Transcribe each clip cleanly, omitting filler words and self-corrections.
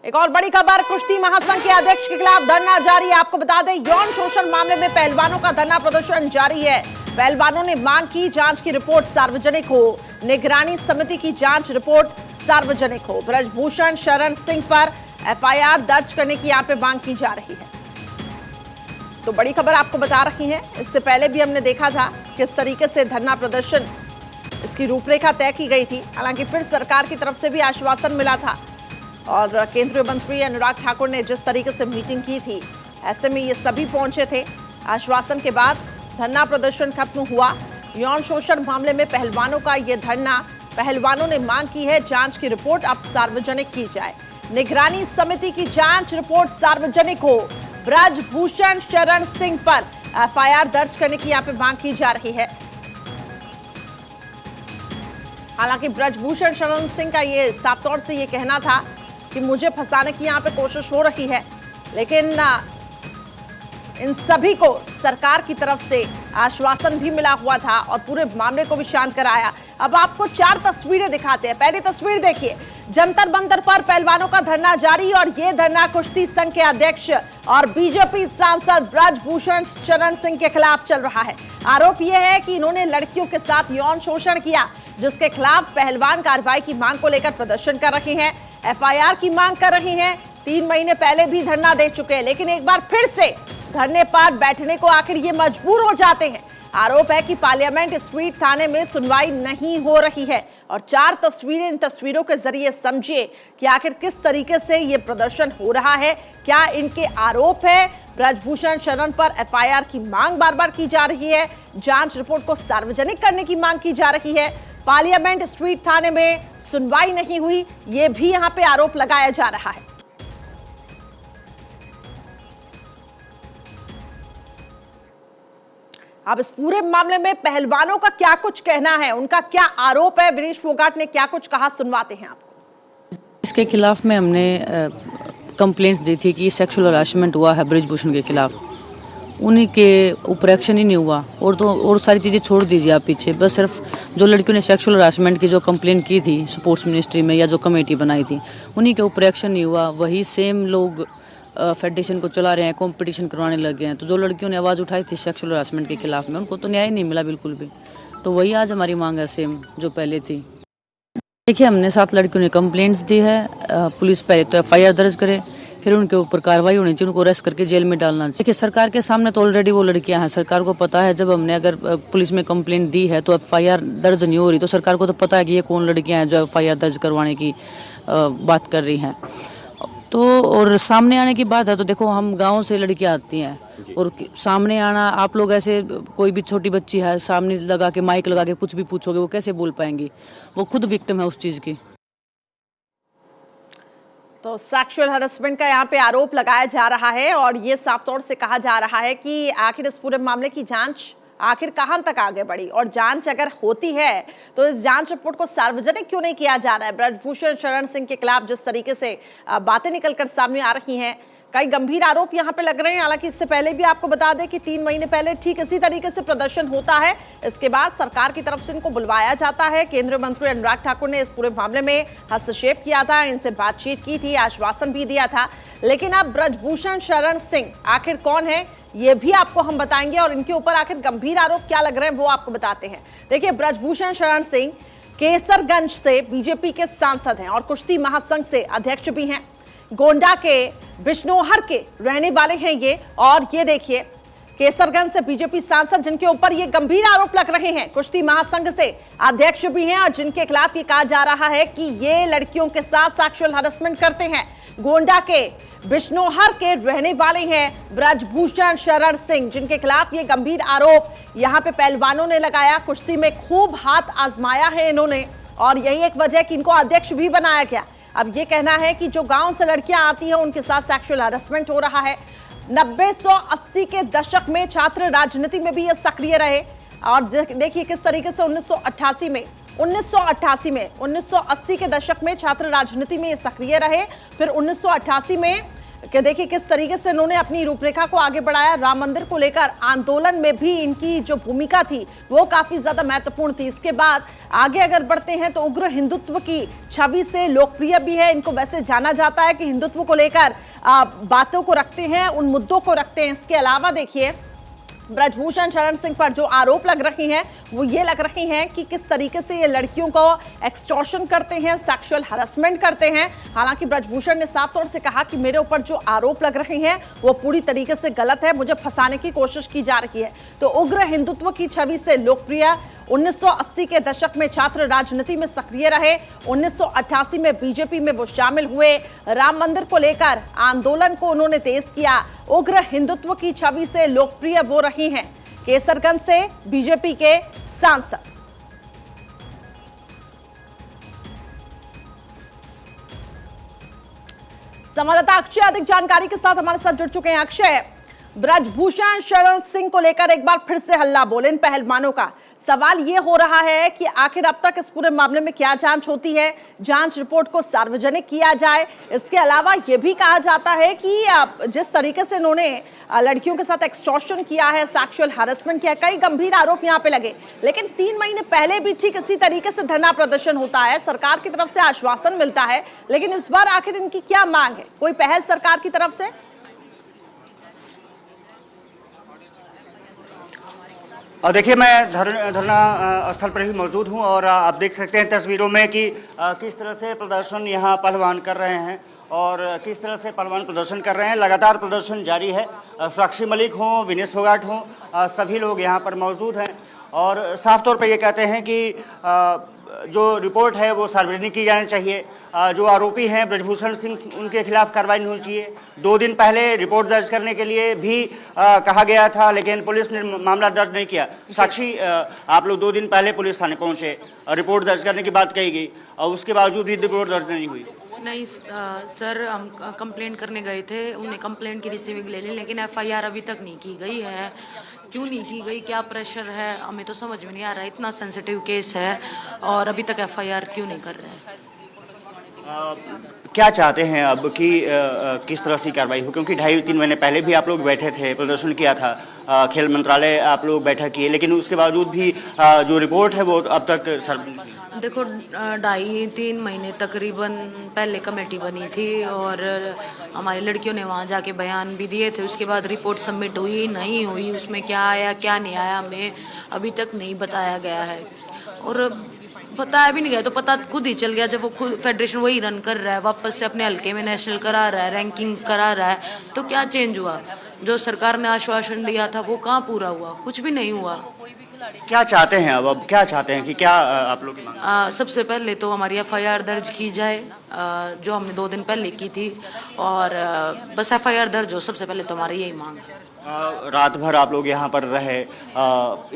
एक और बड़ी खबर, कुश्ती महासंघ के अध्यक्ष के खिलाफ धरना जारी है। आपको बता दें, यौन शोषण मामले में पहलवानों का धरना प्रदर्शन जारी है। पहलवानों ने मांग की जांच की रिपोर्ट सार्वजनिक हो, निगरानी समिति की जांच रिपोर्ट सार्वजनिक हो। ब्रजभूषण शरण सिंह पर एफआईआर दर्ज करने की यहाँ पे मांग की जा रही है। तो बड़ी खबर आपको बता रही है। इससे पहले भी हमने देखा था किस तरीके से धरना प्रदर्शन, इसकी रूपरेखा तय की गई थी। हालांकि फिर सरकार की तरफ से भी आश्वासन मिला था और केंद्रीय मंत्री अनुराग ठाकुर ने जिस तरीके से मीटिंग की थी, ऐसे में ये सभी पहुंचे थे। आश्वासन के बाद धरना प्रदर्शन खत्म हुआ। यौन शोषण मामले में पहलवानों का ये धरना, पहलवानों ने मांग की है जांच की रिपोर्ट अब सार्वजनिक की जाए, निगरानी समिति की जांच रिपोर्ट सार्वजनिक हो। ब्रजभूषण शरण सिंह पर एफआईआर दर्ज करने की यहाँ पे मांग की जा रही है। हालांकि ब्रजभूषण शरण सिंह का ये साफ तौर से ये कहना था कि मुझे फंसाने की यहाँ पे कोशिश हो रही है, लेकिन इन सभी को सरकार की तरफ से आश्वासन भी मिला हुआ था और पूरे मामले को भी शांत कराया। अब आपको 4 तस्वीरें दिखाते हैं। पहली तस्वीर देखिए, जंतर मंतर पर पहलवानों का धरना जारी और ये धरना कुश्ती संघ के अध्यक्ष और बीजेपी सांसद ब्रजभूषण शरण सिंह के खिलाफ चल रहा है। आरोप यह है कि इन्होंने लड़कियों के साथ यौन शोषण किया, जिसके खिलाफ पहलवान कार्रवाई की मांग को लेकर प्रदर्शन कर रहे हैं, एफआईआर की मांग कर रहे हैं। 3 महीने पहले भी धरना दे चुके हैं, लेकिन एक बार फिर से धरने पर बैठने को आखिर ये मजबूर हो जाते हैं। आरोप है कि पार्लियामेंट स्ट्रीट थाने में सुनवाई नहीं हो रही है। और 4 तस्वीरें, इन तस्वीरों के जरिए समझिए कि आखिर किस तरीके से ये प्रदर्शन हो रहा है। क्या इनके आरोप है, ब्रजभूषण शरण पर एफआईआर की मांग बार बार की जा रही है, जांच रिपोर्ट को सार्वजनिक करने की मांग की जा रही है, पार्लियामेंट स्ट्रीट थाने में सुनवाई नहीं हुई, ये भी यहां पे आरोप लगाया जा रहा है। अब इस पूरे मामले में पहलवानों का क्या कुछ कहना है, उनका क्या आरोप है, विनेश फोगाट ने क्या कुछ कहा, सुनवाते हैं आपको। इसके खिलाफ में हमने कंप्लेंट्स दी थी कि सेक्सुअल हरासमेंट हुआ है ब्रजभूषण के खिलाफ। उन्हीं के ऊपर एक्शन ही नहीं हुआ। और तो और सारी चीज़ें छोड़ दीजिए आप पीछे, बस सिर्फ जो लड़कियों ने सेक्सुअल हरासमेंट की जो कंप्लेंट की थी स्पोर्ट्स मिनिस्ट्री में या जो कमेटी बनाई थी, उन्हीं के ऊपर एक्शन नहीं हुआ। वही सेम लोग फेडरेशन को चला रहे हैं, कंपटीशन करवाने लगे हैं। तो जो लड़कियों ने आवाज़ उठाई थी सेक्सुअल हरासमेंट के खिलाफ में, उनको तो न्याय नहीं मिला बिल्कुल भी। तो वही आज हमारी मांग है सेम जो पहले थी। देखिए, हमने 7 लड़कियों ने कंप्लेंट्स दी है। पुलिस पहले तो एफआईआर दर्ज करे, फिर उनके ऊपर कार्रवाई होनी चाहिए, उनको अरेस्ट करके जेल में डालना चाहिए। देखिए, सरकार के सामने तो ऑलरेडी वो लड़कियां हैं। सरकार को पता है, जब हमने अगर पुलिस में कंप्लेंट दी है तो एफआईआर दर्ज नहीं हो रही, तो सरकार को तो पता है कि ये कौन लड़कियां हैं जो एफआईआर दर्ज करवाने की बात कर रही हैं। तो और सामने आने की बात है तो देखो, हम गाँव से लड़कियाँ आती हैं और सामने आना, आप लोग ऐसे कोई भी छोटी बच्ची है सामने लगा के माइक लगा के कुछ भी पूछोगे, वो कैसे बोल पाएंगी? वो खुद विक्टिम है उस चीज़ की। तो सेक्सुअल हरासमेंट का यहाँ पे आरोप लगाया जा रहा है और ये साफ तौर से कहा जा रहा है कि आखिर इस पूरे मामले की जांच आखिर कहां तक आगे बढ़ी, और जांच अगर होती है तो इस जांच रिपोर्ट को सार्वजनिक क्यों नहीं किया जा रहा है। ब्रजभूषण शरण सिंह के खिलाफ जिस तरीके से बातें निकलकर सामने आ रही हैं, कई गंभीर आरोप यहां पे लग रहे हैं। हालांकि इससे पहले भी आपको बता दें कि 3 महीने पहले ठीक इसी तरीके से प्रदर्शन होता है। इसके बाद सरकार की तरफ से इनको बुलवाया जाता है। केंद्रीय मंत्री अनुराग ठाकुर ने इस पूरे मामले में हस्तक्षेप किया था, इनसे बातचीत की थी, आश्वासन भी दिया था। लेकिन अब ब्रजभूषण शरण सिंह आखिर कौन है, ये भी आपको हम बताएंगे और इनके ऊपर आखिर गंभीर आरोप क्या लग रहे हैं वो आपको बताते हैं। देखिए, ब्रजभूषण शरण सिंह केसरगंज से बीजेपी के सांसद हैं और कुश्ती महासंघ से अध्यक्ष भी हैं। गोंडा के बिश्नोहर के रहने वाले हैं ये। और ये देखिए, केसरगंज से बीजेपी सांसद जिनके ऊपर ये गंभीर आरोप लग रहे हैं, कुश्ती महासंघ से अध्यक्ष भी हैं और जिनके खिलाफ ये कहा जा रहा है कि ये लड़कियों के साथ सेक्सुअल हरासमेंट करते हैं। गोंडा के बिश्नोहर के रहने वाले हैं ब्रजभूषण शरण सिंह, जिनके खिलाफ ये गंभीर आरोप यहाँ पे पहलवानों ने लगाया। कुश्ती में खूब हाथ आजमाया है इन्होंने और यही एक वजह कि इनको अध्यक्ष भी बनाया गया। अब ये कहना है कि जो गांव से लड़कियां आती हैं उनके साथ सेक्सुअल हरासमेंट हो रहा है। 90-80 के दशक में छात्र राजनीति में भी ये सक्रिय रहे और देखिए किस तरीके से 1988 में 1980 के दशक में छात्र राजनीति में ये सक्रिय रहे। फिर 1988 में कि देखिए किस तरीके से इन्होंने अपनी रूपरेखा को आगे बढ़ाया। राम मंदिर को लेकर आंदोलन में भी इनकी जो भूमिका थी वो काफी ज्यादा महत्वपूर्ण थी। इसके बाद आगे अगर बढ़ते हैं तो उग्र हिंदुत्व की छवि से लोकप्रिय भी है। इनको वैसे जाना जाता है कि हिंदुत्व को लेकर बातों को रखते हैं, उन मुद्दों को रखते हैं। इसके अलावा देखिए ब्रजभूषण शरण सिंह पर जो आरोप लग रही हैं वो ये लग रही हैं कि किस तरीके से ये लड़कियों को एक्सटॉर्शन करते हैं, सेक्सुअल हरासमेंट करते हैं। हालांकि ब्रजभूषण ने साफ तौर से कहा कि मेरे ऊपर जो आरोप लग रहे हैं वो पूरी तरीके से गलत है, मुझे फंसाने की कोशिश की जा रही है। तो उग्र हिंदुत्व की छवि से लोकप्रिय, 1980 के दशक में छात्र राजनीति में सक्रिय रहे, 1988 में बीजेपी में वो शामिल हुए। राम मंदिर को लेकर आंदोलन को उन्होंने तेज किया। उग्र हिंदुत्व की छवि से लोकप्रिय वो रही हैं। केसरगंज से बीजेपी के सांसद। संवाददाता अक्षय अधिक जानकारी के साथ हमारे साथ जुड़ चुके हैं। अक्षय, ब्रजभूषण शरण सिंह को लेकर एक बार फिर से हल्ला बोल इन पहलवानों का। सवाल ये हो रहा है कि आखिर अब तक इस पूरे मामले में क्या जांच होती है, जांच रिपोर्ट को सार्वजनिक किया जाए। इसके अलावा ये भी कहा जाता है कि जिस तरीके से इन्होंने लड़कियों के साथ एक्सटॉर्शन किया है, सेक्सुअल हैरेसमेंट किया, कई गंभीर आरोप यहाँ पे लगे। लेकिन 3 महीने पहले भी ठीक इसी तरीके से धरना प्रदर्शन होता है, सरकार की तरफ से आश्वासन मिलता है, लेकिन इस बार आखिर इनकी क्या मांग है? कोई पहल सरकार की तरफ से? देखिए, मैं धरना स्थल पर ही मौजूद हूं और आप देख सकते हैं तस्वीरों में कि किस तरह से प्रदर्शन यहां पहलवान कर रहे हैं और किस तरह से पहलवान प्रदर्शन कर रहे हैं। लगातार प्रदर्शन जारी है। साक्षी मलिक हों, विनेश फोगाट हों, सभी लोग यहां पर मौजूद हैं और साफ तौर पर ये कहते हैं कि जो रिपोर्ट है वो सार्वजनिक की जानी चाहिए। जो आरोपी हैं ब्रजभूषण सिंह, उनके खिलाफ कार्रवाई नहीं होनी चाहिए। 2 दिन पहले रिपोर्ट दर्ज करने के लिए भी कहा गया था, लेकिन पुलिस ने मामला दर्ज नहीं किया। साक्षी, आप लोग 2 दिन पहले पुलिस थाने पहुंचे, रिपोर्ट दर्ज करने की बात कही गई और उसके बावजूद भी रिपोर्ट दर्ज नहीं हुई। नहीं सर, हम कंप्लेंट करने गए थे, उन्हें कंप्लेंट की रिसीविंग ले ली, लेकिन एफआईआर अभी तक नहीं की गई है। क्यों नहीं की गई, क्या प्रेशर है, हमें तो समझ में नहीं आ रहा है। इतना सेंसिटिव केस है और अभी तक एफआईआर क्यों नहीं कर रहे हैं? क्या चाहते हैं अब कि किस तरह से कार्रवाई हो? क्योंकि 2.5-3 महीने पहले भी आप लोग बैठे थे, प्रदर्शन किया था, खेल मंत्रालय आप लोग बैठक किए, लेकिन उसके बावजूद भी जो रिपोर्ट है वो अब तक देखो 2.5-3 महीने तकरीबन पहले कमेटी बनी थी और हमारी लड़कियों ने वहाँ जाके बयान भी दिए थे। उसके बाद रिपोर्ट सबमिट हुई नहीं हुई, उसमें क्या आया क्या नहीं आया हमें अभी तक नहीं बताया गया है। और बताया भी नहीं गया तो पता खुद ही चल गया जब वो खुद फेडरेशन वही रन कर रहा है, वापस से अपने हल्के में नेशनल करा रहा है, रैंकिंग करा रहा है, तो क्या चेंज हुआ? जो सरकार ने आश्वासन दिया था वो कहाँ पूरा हुआ? कुछ भी नहीं हुआ। क्या चाहते हैं अब क्या चाहते हैं कि क्या आप लोग की मांग? सबसे पहले तो हमारी एफआईआर दर्ज की जाए, जो हमने 2 दिन पहले की थी, और बस एफआईआर दर्ज हो। सबसे पहले तो हमारी यही मांग है। रात भर आप लोग यहाँ पर रहे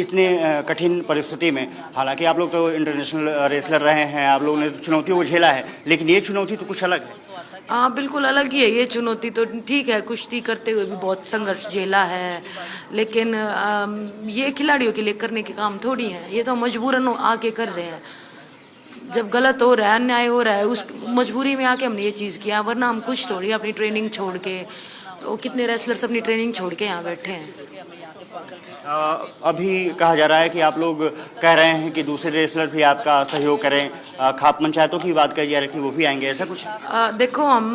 इतने कठिन परिस्थिति में, हालांकि आप लोग तो इंटरनेशनल रेसलर रहे हैं, आप लोगों ने चुनौतियों को झेला है, लेकिन ये चुनौती तो कुछ अलग है। हाँ बिल्कुल अलग ही है ये चुनौती तो। ठीक है, कुश्ती करते हुए भी बहुत संघर्ष झेला है, लेकिन ये खिलाड़ियों के लिए करने के काम थोड़ी है, ये तो मजबूरन आके कर रहे हैं। जब गलत हो रहा है, अन्याय हो रहा है, उस मजबूरी में आके हमने ये चीज़ किया, वरना हम कुछ थोड़ी अपनी ट्रेनिंग छोड़ के, वो कितने रेसलर्स अपनी ट्रेनिंग छोड़ के यहाँ बैठे हैं। अभी कहा जा रहा है कि आप लोग कह रहे हैं कि दूसरे रेसलर भी आपका सहयोग करें, खाप पंचायतों की बात कही जा रही है कि वो भी आएंगे, ऐसा कुछ? देखो, हम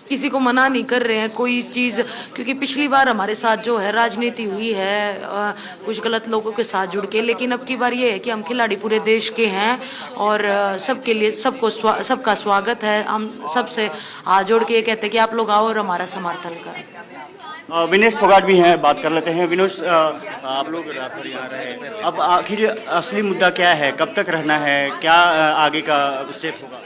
किसी को मना नहीं कर रहे हैं कोई चीज़, क्योंकि पिछली बार हमारे साथ जो है राजनीति हुई है कुछ गलत लोगों के साथ जुड़ के, लेकिन अब की बार ये है कि हम खिलाड़ी पूरे देश के हैं और सबके लिए सबका स्वागत है। हम सबसे हाथ जोड़ के ये कहते हैं कि आप लोग आओ और हमारा समर्थन करें। विनेश फोगाट भी हैं, बात कर लेते हैं। विनेश, आप लोग रात भर यहाँ रहे, अब आखिर असली मुद्दा क्या है, कब तक रहना है, क्या आगे का स्टेप होगा?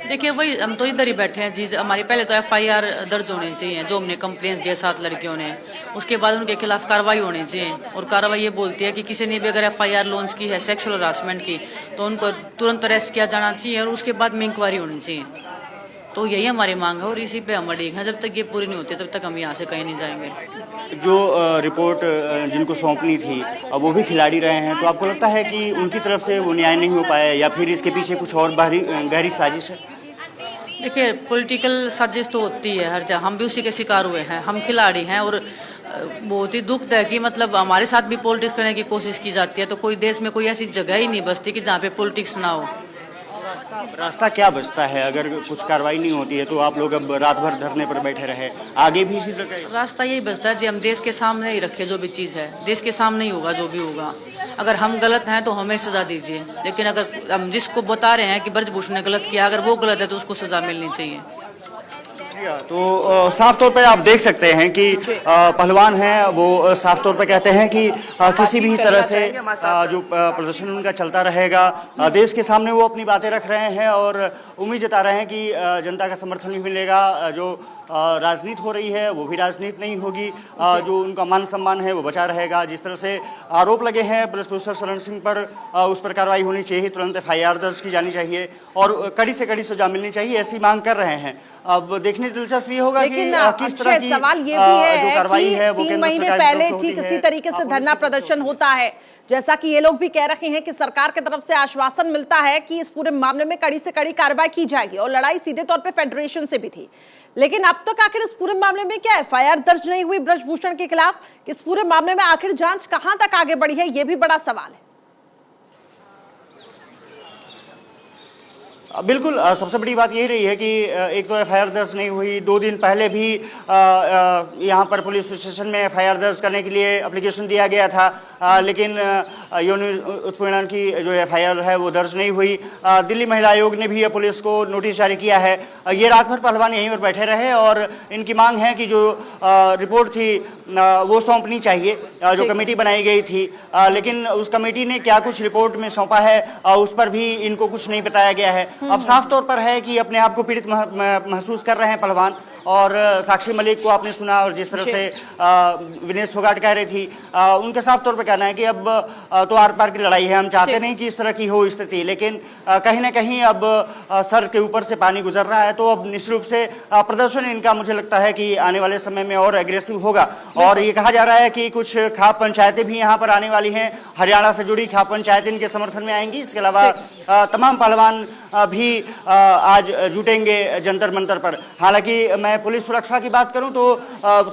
देखिए, वही हम तो इधर ही बैठे हैं जी। हमारी पहले तो एफआईआर दर्ज होनी चाहिए, जो हमने कंप्लेंट्स दिए 7 लड़कियों ने, उसके बाद उनके खिलाफ कार्रवाई होनी चाहिए। और कार्रवाई ये बोलती है कि किसी ने भी अगर एफआईआर लॉन्च की है सेक्सुअल हरासमेंट की, तो उनको तुरंत अरेस्ट किया जाना चाहिए और उसके बाद में इंक्वायरी होनी चाहिए। तो यही हमारी मांग है और इसी पे हम अड़िग हैं। जब तक ये पूरी नहीं होती तब तक हम यहाँ से कहीं नहीं जाएंगे। जो रिपोर्ट जिनको सौंपनी थी अब वो भी खिलाड़ी रहे हैं, तो आपको लगता है कि उनकी तरफ से वो न्याय नहीं हो पाया या फिर इसके पीछे कुछ और गहरी साजिश है? देखिए, पॉलिटिकल साजिश तो होती है हर जगह, हम भी उसी के शिकार हुए हैं, हम खिलाड़ी हैं। और बहुत ही दुख है कि मतलब हमारे साथ भी पॉलिटिक्स करने की कोशिश की जाती है। तो कोई देश में कोई ऐसी जगह ही नहीं बचती कि जहाँ पे पॉलिटिक्स ना हो। रास्ता क्या बचता है अगर कुछ कार्रवाई नहीं होती है? तो आप लोग अब रात भर धरने पर बैठे रहे, आगे भी इसी तरह का रास्ता यही बचता है जी, हम देश के सामने ही रखे जो भी चीज़ है, देश के सामने ही होगा जो भी होगा। अगर हम गलत हैं तो हमें सजा दीजिए, लेकिन अगर हम जिसको बता रहे हैं कि ब्रजभूषण ने गलत किया, अगर वो गलत है तो उसको सजा मिलनी चाहिए। तो साफ तौर पे आप देख सकते हैं कि पहलवान हैं वो साफ तौर पे कहते हैं कि किसी भी तरह से जो प्रदर्शन उनका चलता रहेगा, देश के सामने वो अपनी बातें रख रहे हैं और उम्मीद जता रहे हैं कि जनता का समर्थन भी मिलेगा। जो राजनीति हो रही है वो भी राजनीति नहीं होगी, जो उनका मान सम्मान है वो बचा रहेगा। जिस तरह से आरोप लगे हैं ब्रजभूषण शरण सिंह पर, उस पर कार्रवाई होनी चाहिए, तुरंत FIR दर्ज की जानी चाहिए और कड़ी से कड़ी सजा मिलनी चाहिए, ऐसी मांग कर रहे हैं। अब देखने दिलचस्प ये होगा कि किस तरह की सवाल ये भी है जो कार्रवाई है वो 3 केंद्र महीने सरकार की पहले तरफ से होती ठीक है। इसी तरीके से धरना प्रदर्शन होता है, जैसा कि ये लोग भी कह रहे हैं कि सरकार की तरफ से आश्वासन मिलता है कि इस पूरे मामले में कड़ी से कड़ी कार्रवाई की जाएगी और लड़ाई सीधे तौर पे फेडरेशन से भी थी। लेकिन अब तक आखिर इस पूरे मामले में क्या FIR दर्ज नहीं हुई ब्रजभूषण के खिलाफ? इस पूरे मामले में आखिर जांच कहां तक आगे बढ़ी है, यह भी बड़ा सवाल है। बिल्कुल, सबसे बड़ी बात यही रही है कि एक तो FIR दर्ज नहीं हुई। 2 दिन पहले भी यहाँ पर पुलिस स्टेशन में FIR दर्ज करने के लिए एप्लीकेशन दिया गया था, लेकिन यौन उत्पीड़न की जो FIR है वो दर्ज नहीं हुई। दिल्ली महिला आयोग ने भी पुलिस को नोटिस जारी किया है। ये रात भर पहलवान यहीं पर बैठे रहे और इनकी मांग है कि जो रिपोर्ट थी वो सौंपनी चाहिए, जो कमेटी बनाई गई थी, लेकिन उस कमेटी ने क्या कुछ रिपोर्ट में सौंपा है उस पर भी इनको कुछ नहीं बताया गया है। अब साफ तौर पर है कि अपने आप को पीड़ित महसूस कर रहे हैं पहलवान। और साक्षी मलिक को आपने सुना और जिस तरह से विनेश फोगाट कह रही थी, उनके साफ तौर पर कहना है कि अब तो आर पार की लड़ाई है, हम चाहते नहीं कि इस तरह की हो स्थिति, लेकिन कहीं ना कहीं अब सर के ऊपर से पानी गुजर रहा है। तो अब निश्चित रूप से प्रदर्शन इनका मुझे लगता है कि आने वाले समय में और एग्रेसिव होगा। और ये कहा जा रहा है कि कुछ खाप पंचायतें भी यहाँ पर आने वाली हैं, हरियाणा से जुड़ी खाप पंचायतें इनके समर्थन में आएंगी। इसके अलावा तमाम पहलवान भी आज जुटेंगे जंतर मंतर पर। हालांकि मैं पुलिस सुरक्षा की बात करूं तो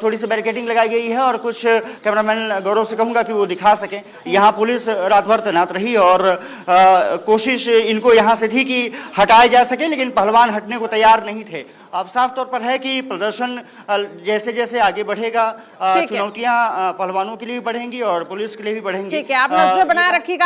थोड़ी सी बैरिकेडिंग लगाई गई है और कुछ कैमरामैन गौरव से कहूंगा कि वो दिखा सकें। यहाँ पुलिस रात भर तैनात रही और कोशिश इनको यहाँ से थी कि हटाया जा सके, लेकिन पहलवान हटने को तैयार नहीं थे। अब साफ तौर पर है कि प्रदर्शन जैसे जैसे आगे बढ़ेगा, चुनौतियां पहलवानों के लिए भी बढ़ेंगी और पुलिस के लिए भी बढ़ेंगी। ठीक है, आप नजर बनाए रखिएगा।